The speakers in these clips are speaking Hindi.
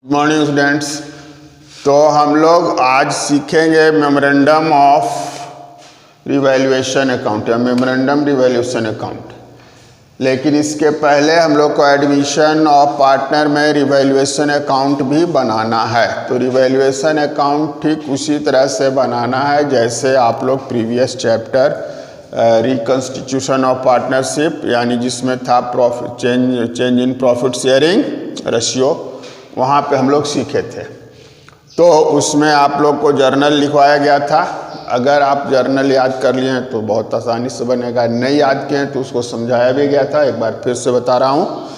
Morning students. तो हम लोग आज सीखेंगे मेमोरेंडम ऑफ रिवैल्यूएशन अकाउंट या मेमोरेंडम रिवैल्यूएशन अकाउंट। लेकिन इसके पहले हम लोग को एडमिशन ऑफ पार्टनर में रिवैल्यूएशन अकाउंट भी बनाना है। तो रिवैल्यूएशन अकाउंट ठीक उसी तरह से बनाना है जैसे आप लोग previous chapter reconstitution of partnership यानी जिसमें था change in profit sharing ratio, वहाँ पे हम लोग सीखे थे। तो उसमें आप लोग को जर्नल लिखवाया गया था। अगर आप जर्नल याद कर लिए हैं तो बहुत आसानी से बनेगा, नहीं याद किए हैं तो उसको समझाया भी गया था, एक बार फिर से बता रहा हूँ।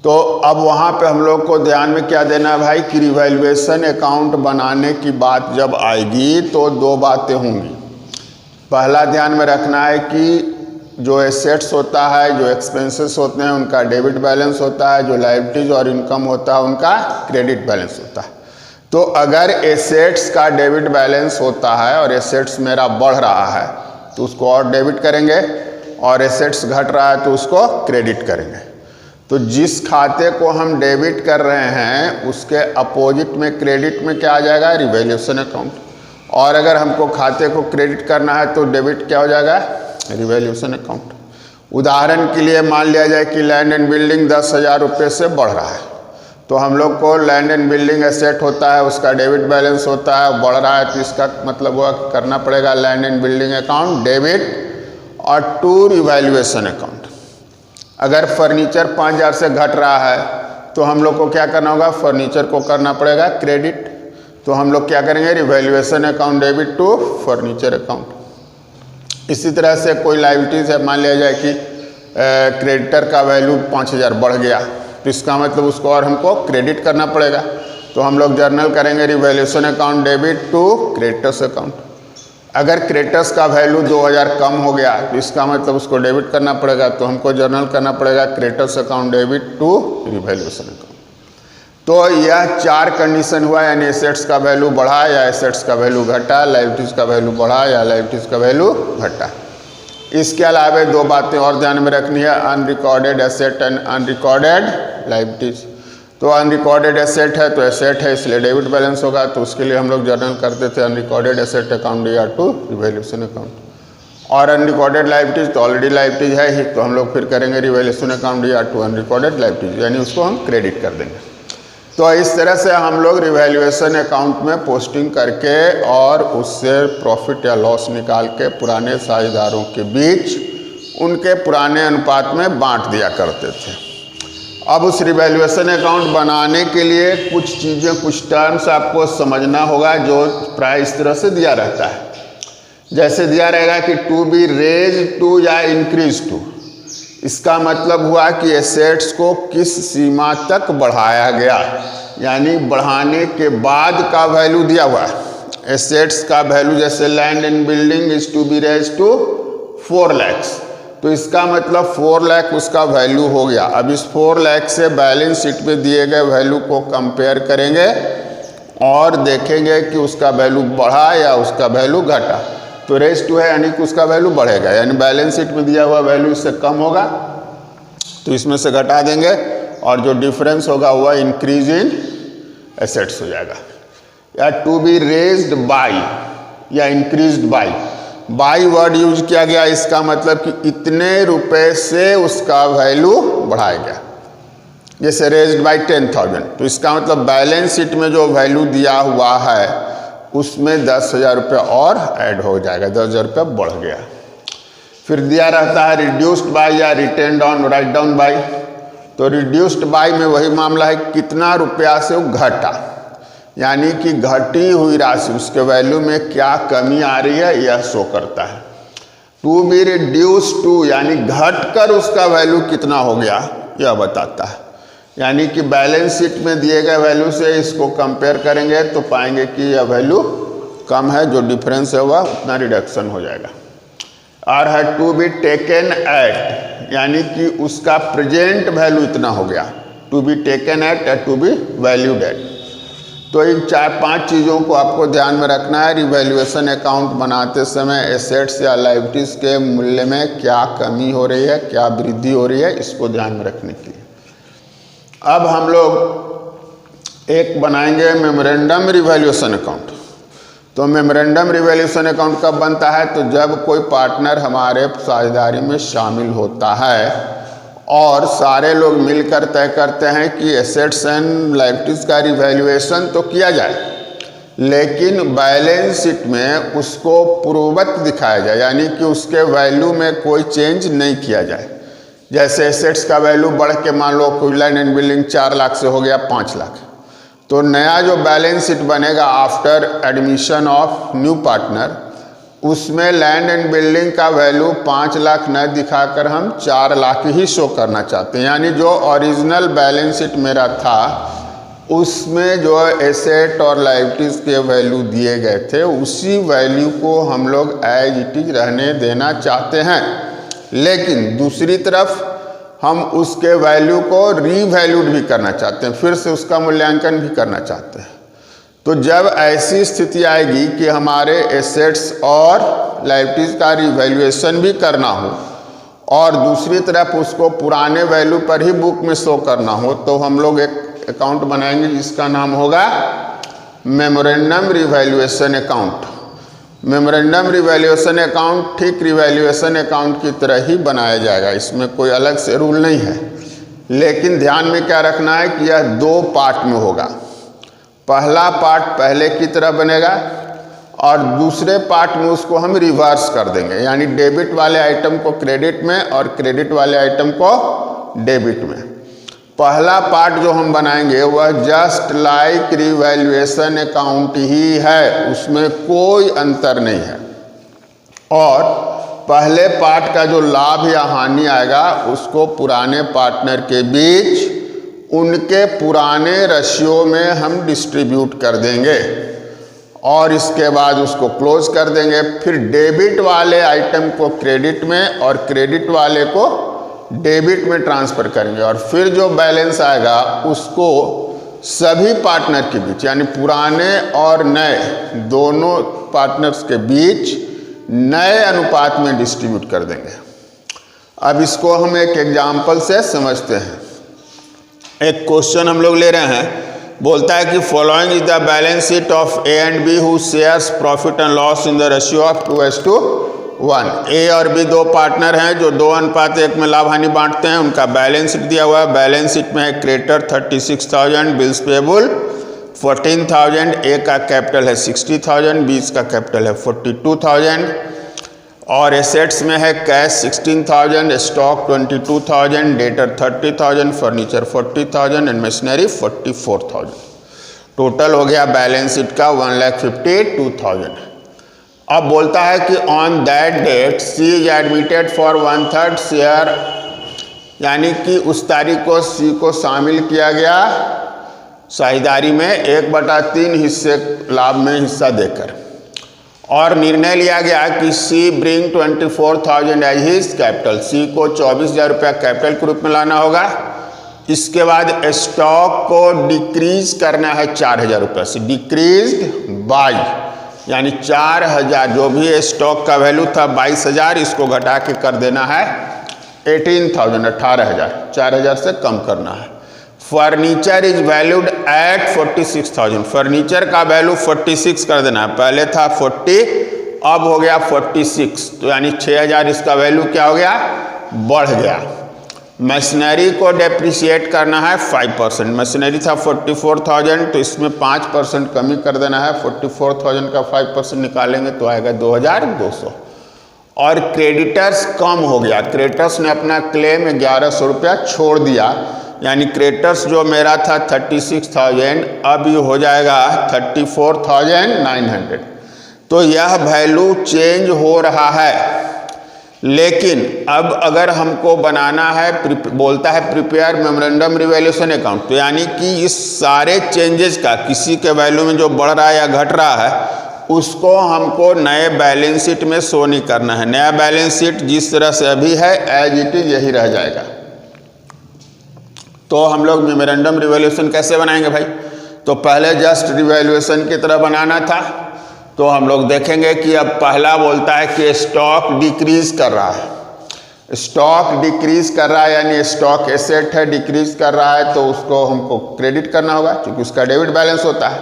तो अब वहाँ पे हम लोग को ध्यान में क्या देना है भाई कि रिवैल्यूएशन अकाउंट बनाने की बात जब आएगी तो दो बातें होंगी। पहला ध्यान में रखना है कि जो एसेट्स होता है, जो एक्सपेंसेस होते हैं उनका डेबिट बैलेंस होता है, जो लायबिलिटीज और इनकम होता है उनका क्रेडिट बैलेंस होता है। तो अगर एसेट्स का डेबिट बैलेंस होता है और एसेट्स मेरा बढ़ रहा है तो उसको और डेबिट करेंगे, और एसेट्स घट रहा है तो उसको क्रेडिट करेंगे। तो जिस खाते को हम डेबिट कर रहे हैं उसके अपोजिट में क्रेडिट में क्या आ जाएगा, रिवैल्यूएशन अकाउंट। और अगर हमको खाते को क्रेडिट करना है तो डेबिट क्या हो जाएगा, रिवैल्यूएशन अकाउंट। उदाहरण के लिए मान लिया जाए कि लैंड एंड बिल्डिंग 10,000 रुपये से बढ़ रहा है, तो हम लोग को लैंड एंड बिल्डिंग एसेट होता है, उसका डेबिट बैलेंस होता है, बढ़ रहा है तो इसका मतलब हुआ करना पड़ेगा land and building account debit और टू रिवैल्यूएशन अकाउंट। अगर फर्नीचर 5,000 से घट रहा है तो हम लोग को क्या करना होगा, फर्नीचर को करना पड़ेगा क्रेडिट। तो हम लोग क्या करेंगे, revaluation account debit to furniture account. इसी तरह से कोई लायबिलिटीज़ है, मान लिया जाए कि क्रेडिटर का वैल्यू 5,000 बढ़ गया तो इसका मतलब उसको और हमको क्रेडिट करना पड़ेगा। तो हम लोग जर्नल करेंगे revaluation account debit to creditors account. अगर क्रेडिटर्स का वैल्यू 2,000 कम हो गया तो इसका मतलब उसको डेबिट करना पड़ेगा, तो हमको जर्नल करना पड़ेगा creditors account debit to revaluation account. तो यह 4 कंडीशन हुआ, यानी एसेट्स का वैल्यू बढ़ा या एसेट्स का वैल्यू घटा, लायबिलिटीज़ का वैल्यू बढ़ा या लायबिलिटीज़ का वैल्यू घटा। इसके अलावा 2 बातें और ध्यान में रखनी है, unrecorded asset and unrecorded liabilities. तो अनरिकॉर्डेड एसेट है तो एसेट है इसलिए डेबिट बैलेंस होगा, तो उसके लिए हम लोग जर्नल करते थे अनरिकॉर्डेड एसेट अकाउंट या टू रिवैल्यूएशन अकाउंट। और अनरिकॉर्डेड लायबिलिटीज़ तो ऑलरेडी लायबिलिटीज़ है ही, तो हम लोग फिर करेंगे रिवैल्यूएशन अकाउंट या टू अनरिकॉर्डेड लायबिलिटीज़, यानी उसको हम क्रेडिट कर देंगे। तो इस तरह से हम लोग रिवैल्यूएशन अकाउंट में पोस्टिंग करके और उससे प्रॉफिट या लॉस निकाल के पुराने साझेदारों के बीच उनके पुराने अनुपात में बांट दिया करते थे। अब उस रिवैल्यूएशन अकाउंट बनाने के लिए कुछ चीज़ें, कुछ टर्म्स आपको समझना होगा जो प्राय इस तरह से दिया रहता है। जैसे दिया रहेगा कि टू बी रेज टू या इंक्रीज टू, इसका मतलब हुआ कि एसेट्स को किस सीमा तक बढ़ाया गया, यानी बढ़ाने के बाद का वैल्यू दिया हुआ है। एसेट्स का वैल्यू जैसे land and building is to be raise to 4 lakh, तो इसका मतलब 4 लाख उसका वैल्यू हो गया। अब इस 4 लाख से बैलेंस शीट में दिए गए वैल्यू को कंपेयर करेंगे और देखेंगे कि उसका वैल्यू बढ़ा या उसका वैल्यू घटा। तो रेज टू है यानी कि उसका वैल्यू बढ़ेगा, यानी बैलेंस शीट में दिया हुआ वैल्यू इससे कम होगा तो इसमें से घटा देंगे, और जो डिफरेंस होगा वह इंक्रीज इन एसेट्स हो जाएगा। या टू बी रेज्ड बाई या इंक्रीज्ड बाई वर्ड यूज किया गया, इसका मतलब कि इतने रुपए से उसका वैल्यू बढ़ाया गया। जैसे रेज्ड बाई 10,000, तो इसका मतलब बैलेंस शीट में जो वैल्यू दिया हुआ है उसमें 10,000 रुपये और ऐड हो जाएगा, 10,000 रुपये बढ़ गया। फिर दिया रहता है रिड्यूस्ड बाय या written down, write down by. तो रिड्यूस्ड बाय में वही मामला है, कितना रुपया से वो घटा, यानी कि घटी हुई राशि उसके वैल्यू में क्या कमी आ रही है यह शो करता है। टू बी रिड्यूस टू यानी घटकर उसका वैल्यू कितना हो गया यह बताता है, यानी कि बैलेंस शीट में दिए गए वैल्यू से इसको कंपेयर करेंगे तो पाएंगे कि यह वैल्यू कम है, जो डिफरेंस है वह उतना रिडक्शन हो जाएगा। और है टू बी टेकन एट, यानी कि उसका प्रेजेंट वैल्यू इतना हो गया, टू बी टेकन एट या टू बी वैल्यूड एट। तो इन 4-5 चीज़ों को आपको ध्यान में रखना है रिवैल्यूएशन अकाउंट बनाते समय। एसेट्स या लायबिलिटीज़ के मूल्य में क्या कमी हो रही है, क्या वृद्धि हो रही है, इसको ध्यान में रखने के लिए अब हम लोग एक बनाएंगे मेमोरेंडम रिवैल्यूएशन अकाउंट। तो मेमोरेंडम रिवैल्यूएशन अकाउंट कब बनता है? तो जब कोई पार्टनर हमारे साझेदारी में शामिल होता है और सारे लोग मिलकर तय करते हैं कि एसेट्स एंड लायबिलिटीज का रिवैल्यूएशन तो किया जाए, लेकिन बैलेंस शीट में उसको पूर्ववत दिखाया जाए, यानी कि उसके वैल्यू में कोई चेंज नहीं किया जाए। जैसे एसेट्स का वैल्यू बढ़ के मान लो कोई लैंड एंड बिल्डिंग 4 लाख से हो गया 5 लाख, तो नया जो बैलेंस शीट बनेगा after admission of new partner, उसमें लैंड एंड बिल्डिंग का वैल्यू 5 लाख न दिखाकर हम 4 लाख ही शो करना चाहते हैं। यानी जो ओरिजिनल बैलेंस शीट मेरा था उसमें जो एसेट और लायबिलिटीज के वैल्यू दिए गए थे उसी वैल्यू को हम लोग एज इट इज रहने देना चाहते हैं, लेकिन दूसरी तरफ हम उसके वैल्यू को रीवैल्यूड भी करना चाहते हैं, फिर से उसका मूल्यांकन भी करना चाहते हैं। तो जब ऐसी स्थिति आएगी कि हमारे एसेट्स और लायबिलिटीज का रिवैल्यूएशन भी करना हो और दूसरी तरफ उसको पुराने वैल्यू पर ही बुक में शो करना हो, तो हम लोग एक अकाउंट बनाएंगे जिसका नाम होगा memorandum revaluation account. Memorandum revaluation account ठीक रिवैल्यूएशन अकाउंट की तरह ही बनाया जाएगा, इसमें कोई अलग से रूल नहीं है। लेकिन ध्यान में क्या रखना है कि यह 2 पार्ट में होगा। पहला पार्ट पहले की तरह बनेगा और दूसरे पार्ट में उसको हम रिवर्स कर देंगे, यानी डेबिट वाले आइटम को क्रेडिट में और क्रेडिट वाले आइटम को डेबिट में। पहला पार्ट जो हम बनाएंगे वह जस्ट लाइक रिवैल्यूएशन अकाउंट ही है, उसमें कोई अंतर नहीं है। और पहले पार्ट का जो लाभ या हानि आएगा उसको पुराने पार्टनर के बीच उनके पुराने रेशियो में हम डिस्ट्रीब्यूट कर देंगे और इसके बाद उसको क्लोज कर देंगे। फिर डेबिट वाले आइटम को क्रेडिट में और क्रेडिट वाले को डेबिट में ट्रांसफ़र करेंगे और फिर जो बैलेंस आएगा उसको सभी पार्टनर के बीच, यानी पुराने और नए दोनों पार्टनर्स के बीच नए अनुपात में डिस्ट्रीब्यूट कर देंगे। अब इसको हम एक एग्जाम्पल से समझते हैं। एक क्वेश्चन हम लोग ले रहे हैं, बोलता है कि following is the balance sheet of A and B who shares profit and loss in the ratio of 2:1। A और बी 2 पार्टनर हैं जो 2:1 में लाभ हानि बांटते हैं। उनका बैलेंस शीट दिया हुआ है। बैलेंस शीट में है क्रेडिटर 36,000, बिल्स पेबल 14,000, ए का कैपिटल है 60,000, बी का कैपिटल है 42,000 और एसेट्स में है cash 16,000, stock 22,000, debtor 30,000, furniture 40,000 and machinery 44,000। Total हो गया बैलेंस शीट का 1,52,000। अब बोलता है कि on that date C is admitted for 1/3 share, यानी कि उस तारीख को सी को शामिल किया गया साझेदारी में 1/3 हिस्से लाभ में हिस्सा देकर, और निर्णय लिया गया कि सी ब्रिंग 24,000 एज हिज कैपिटल। सी को 24,000 रुपया कैपिटल के रूप में लाना होगा। इसके बाद स्टॉक को डिक्रीज करना है 4,000 रुपये से, डिक्रीज्ड बाय, यानी 4,000 जो भी स्टॉक का वैल्यू था 22,000, इसको घटा के कर देना है 18,000, 18,000, 4,000 से कम करना है। Furniture is valued at 46,000, furniture का वैल्यू 46 कर देना है। पहले था 40, अब हो गया 46, तो यानी 6,000 इसका वैल्यू क्या हो गया, बढ़ गया। मशीनरी को डेप्रिशिएट करना है 5%। मशीनरी था 44,000, तो इसमें 5% कमी कर देना है। 44,000 का 5% निकालेंगे तो आएगा 2,200। और क्रेडिटर्स कम हो गया, क्रेडिटर्स ने अपना क्लेम 1,100 रुपया छोड़ दिया, यानी क्रेडिटर्स जो मेरा था 36,000 अब ये हो जाएगा 34,900। तो यह वैल्यू चेंज हो रहा है। लेकिन अब अगर हमको बनाना है, बोलता है प्रिपेयर मेमोरेंडम रिवैल्यूएशन अकाउंट, तो यानी कि इस सारे चेंजेस का किसी के वैल्यू में जो बढ़ रहा है या घट रहा है उसको हमको नए बैलेंस शीट में शो नहीं करना है। नया बैलेंस शीट जिस तरह से अभी है एज इट इज यही रह जाएगा। तो हम लोग मेमोरेंडम रिवैल्यूएशन कैसे बनाएंगे भाई? तो पहले जस्ट रिवैल्यूएशन की तरह बनाना था। तो हम लोग देखेंगे कि अब पहला बोलता है कि स्टॉक डिक्रीज कर रहा है, स्टॉक डिक्रीज कर रहा है यानी स्टॉक एसेट है डिक्रीज कर रहा है तो उसको हमको क्रेडिट करना होगा क्योंकि उसका डेबिट बैलेंस होता है।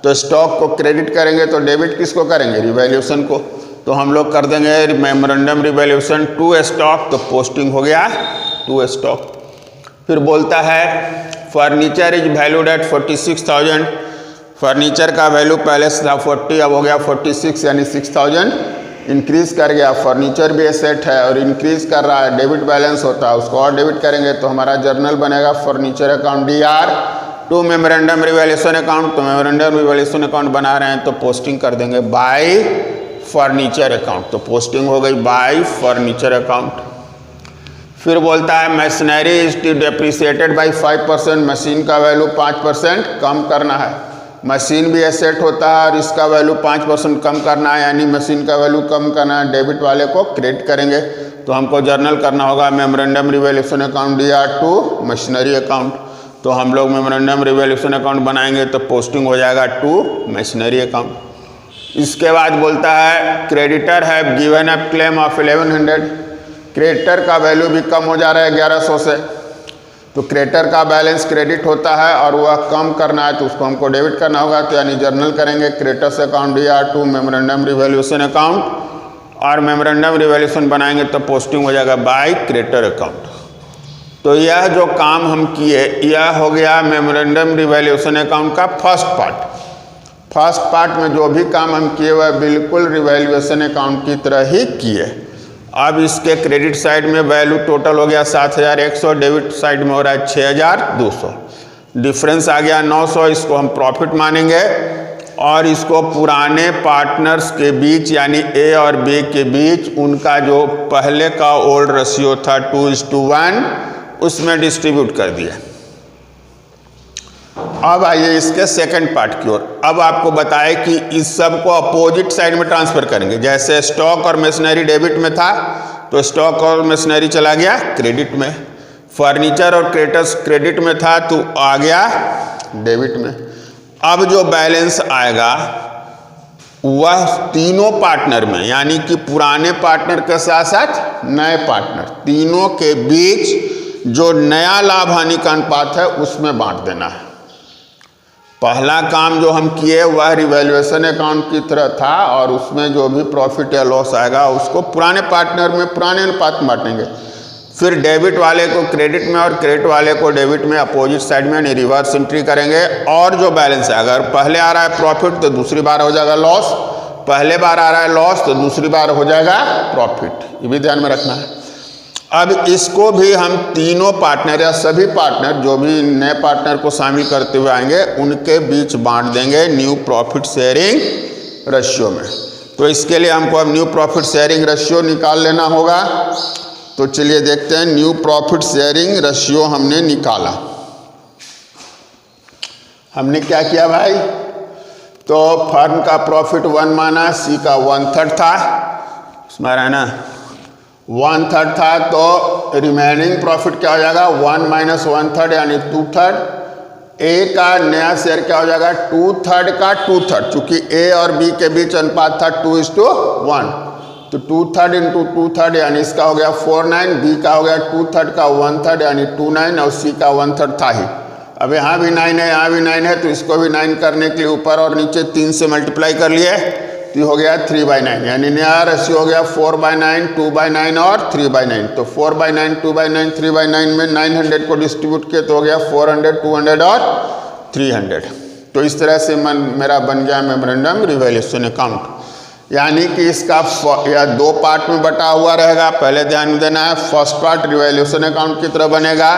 तो स्टॉक को क्रेडिट करेंगे तो डेबिट किसको करेंगे, रिवैल्यूएशन को। तो हम लोग कर देंगे मेमोरेंडम रिवैल्यूएशन टू स्टॉक, तो पोस्टिंग हो गया टू स्टॉक। फिर बोलता है furniture is valued at 46,000। Furniture का वैल्यू पहले से था 40, अब हो गया 46 यानी 6,000 इंक्रीज कर गया। फर्नीचर भी एसेट है और इंक्रीज कर रहा है, डेबिट बैलेंस होता है, उसको और डेबिट करेंगे तो हमारा जर्नल बनेगा furniture account DR to memorandum revaluation account. तो मेमोरेंडम रिवैल्यूएशन अकाउंट बना रहे हैं तो पोस्टिंग कर देंगे बाय फर्नीचर अकाउंट। तो पोस्टिंग हो गई बाय फर्नीचर अकाउंट। फिर बोलता है machinery is depreciated by 5%। Machine का वैल्यू 5% कम करना है। मशीन भी एसेट होता है और इसका वैल्यू 5% कम करना है यानी मशीन का वैल्यू कम करना है, डेबिट वाले को क्रेडिट करेंगे। तो हमको जर्नल करना होगा memorandum revaluation account DR to machinery account. तो हम लोग मेमोरेंडम रिवैल्यूएशन अकाउंट बनाएंगे तो पोस्टिंग हो जाएगा टू मशीनरी अकाउंट। इसके बाद बोलता है creditor have given up claim of 1100। Creditor का वैल्यू भी कम हो जा रहा है 1100 से, तो क्रेडिटर का बैलेंस क्रेडिट होता है और वह कम करना है तो उसको हमको डेबिट करना होगा। तो यानी जर्नल करेंगे creditors account DR to memorandum revaluation account और मेमोरेंडम रिवैल्यूएशन बनाएंगे तो पोस्टिंग हो जाएगा बाय क्रेडिटर अकाउंट। तो यह जो काम हम किए यह हो गया मेमोरेंडम रिवैल्यूएशन अकाउंट का फर्स्ट पार्ट। फर्स्ट पार्ट में जो भी काम हम किए वह बिल्कुल रिवैल्यूएशन अकाउंट की तरह ही किए। अब इसके क्रेडिट साइड में वैल्यू टोटल हो गया 7,100, डेबिट साइड में हो रहा है 6,200, डिफरेंस आ गया 900। इसको हम प्रॉफिट मानेंगे और इसको पुराने पार्टनर्स के बीच यानी A और B के बीच उनका जो पहले का ओल्ड रेशियो था 2:1 उसमें डिस्ट्रीब्यूट कर दिया। अब आइए इसके सेकंड पार्ट की ओर। अब आपको बताए कि इस सब को अपोजिट साइड में ट्रांसफर करेंगे। जैसे स्टॉक और मशीनरी डेबिट में था तो स्टॉक और मशीनरी चला गया क्रेडिट में, फर्नीचर और क्रेडिटर्स क्रेडिट में था तो आ गया डेबिट में। अब जो बैलेंस आएगा वह तीनों पार्टनर में यानी कि पुराने पार्टनर के साथ साथ नए पार्टनर तीनों के बीच जो नया लाभ हानि का अनुपात है उसमें बांट देना है। पहला काम जो हम किए वह रिवैल्यूएशन अकाउंट की तरह था और उसमें जो भी प्रॉफिट या लॉस आएगा उसको पुराने पार्टनर में पुराने अनुपात में बांटेंगे। फिर डेबिट वाले को क्रेडिट में और क्रेडिट वाले को डेबिट में अपोजिट साइड में यानी रिवर्स एंट्री करेंगे। और जो बैलेंस है अगर पहले आ रहा है प्रॉफिट तो दूसरी बार हो जाएगा लॉस, पहले बार आ रहा है लॉस तो दूसरी बार हो जाएगा प्रॉफिट, ये भी ध्यान में रखना है। अब इसको भी हम तीनों पार्टनर या सभी पार्टनर जो भी नए पार्टनर को शामिल करते हुए आएंगे उनके बीच बांट देंगे न्यू प्रॉफिट शेयरिंग रेशियो में। तो इसके लिए हमको अब न्यू प्रॉफिट शेयरिंग रेशियो निकाल लेना होगा। तो चलिए देखते हैं न्यू प्रॉफिट शेयरिंग रेशियो हमने निकाला। हमने क्या किया भाई, तो फर्म का प्रॉफिट 1 माना, C का 1/3 था, उसमें है ना 1/3 था तो रिमेनिंग प्रॉफिट क्या हो जाएगा 1 - 1/3 यानी 2/3। A का नया शेयर क्या हो जाएगा 2/3 का 2/3, चूंकि A और B के बीच अनुपात था 2:1 तो 2/3 इंटू 2/3 यानी इसका हो गया 4/9, B का हो गया 2/3 का 1/3 यानी 2/9 और C का 1/3 था ही। अब यहाँ भी 9 है यहाँ भी 9 है तो इसको भी 9 करने के लिए ऊपर और नीचे 3 से मल्टीप्लाई कर लिए तो हो गया 3/9 यानी नया रेशियो हो गया 4/9, 2/9 और 3/9। तो 4/9, 2/9, 3/9 में 900 को डिस्ट्रीब्यूट किए तो हो गया 400, 200 और 300। तो इस तरह से मेरा बन गया मेमोरेंडम रिवैल्यूएशन अकाउंट। यानी कि इसका या 2 पार्ट में बटा हुआ रहेगा। पहले ध्यान देना है फर्स्ट पार्ट रिवैल्यूएशन अकाउंट की तरह बनेगा।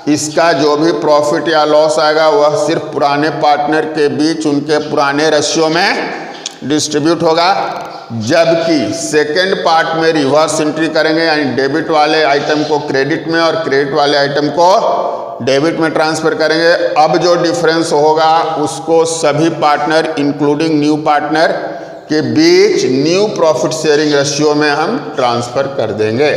इसका जो भी प्रॉफिट या लॉस आएगा वह सिर्फ पुराने पार्टनर के बीच उनके पुराने रेशियो में डिस्ट्रीब्यूट होगा। जबकि सेकेंड पार्ट में रिवर्स एंट्री करेंगे यानी डेबिट वाले आइटम को क्रेडिट में और क्रेडिट वाले आइटम को डेबिट में ट्रांसफर करेंगे। अब जो डिफरेंस होगा उसको सभी पार्टनर इंक्लूडिंग न्यू पार्टनर के बीच न्यू प्रॉफिट शेयरिंग रेशियो में हम ट्रांसफर कर देंगे।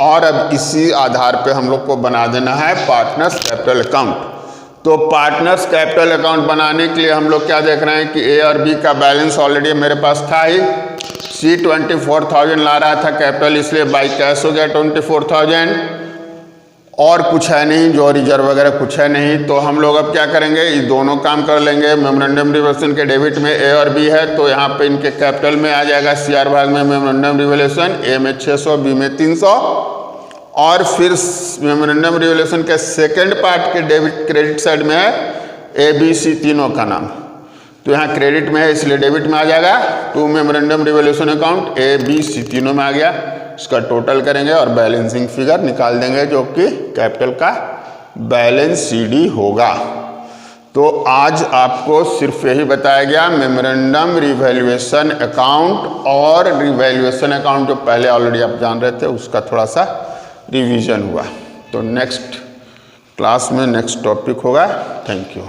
और अब इसी आधार पे हम लोग को बना देना है पार्टनर्स कैपिटल अकाउंट। तो पार्टनर्स कैपिटल अकाउंट बनाने के लिए हम लोग क्या देख रहे हैं कि A और B का बैलेंस ऑलरेडी मेरे पास था ही, सी 24,000 ला रहा था कैपिटल, इसलिए बाई कैश हो गया 24,000, और कुछ है नहीं, जो रिजर्व वगैरह कुछ है नहीं। तो हम लोग अब क्या करेंगे, ये दोनों काम कर लेंगे। मेमोरेंडम रिवैल्यूएशन के डेबिट में ए और बी है, तो यहाँ पे इनके कैपिटल में आ जाएगा सीआर भाग में मेमोरेंडम रिवैल्यूएशन, ए में 600, बी में 300, और फिर मेमोरेंडम रिवैल्यूएशन के सेकेंड पार्ट के डेबिट क्रेडिट साइड में है ए बी सी तीनों का नाम, तो यहाँ क्रेडिट में है इसलिए डेबिट में आ जाएगा। To memorandum revaluation account A B C तीनों में आ गया, इसका टोटल करेंगे और बैलेंसिंग फिगर निकाल देंगे, जो कि कैपिटल का बैलेंस सीडी होगा। तो आज आपको सिर्फ यही बताया गया, मेमोरेंडम रिवैल्यूएशन अकाउंट और रिवैल्यूएशन अकाउंट जो पहले ऑलरेडी आप जान रहे थे उसका थोड़ा सा रिवीजन हुआ। तो नेक्स्ट क्लास में नेक्स्ट टॉपिक होगा। Thank you.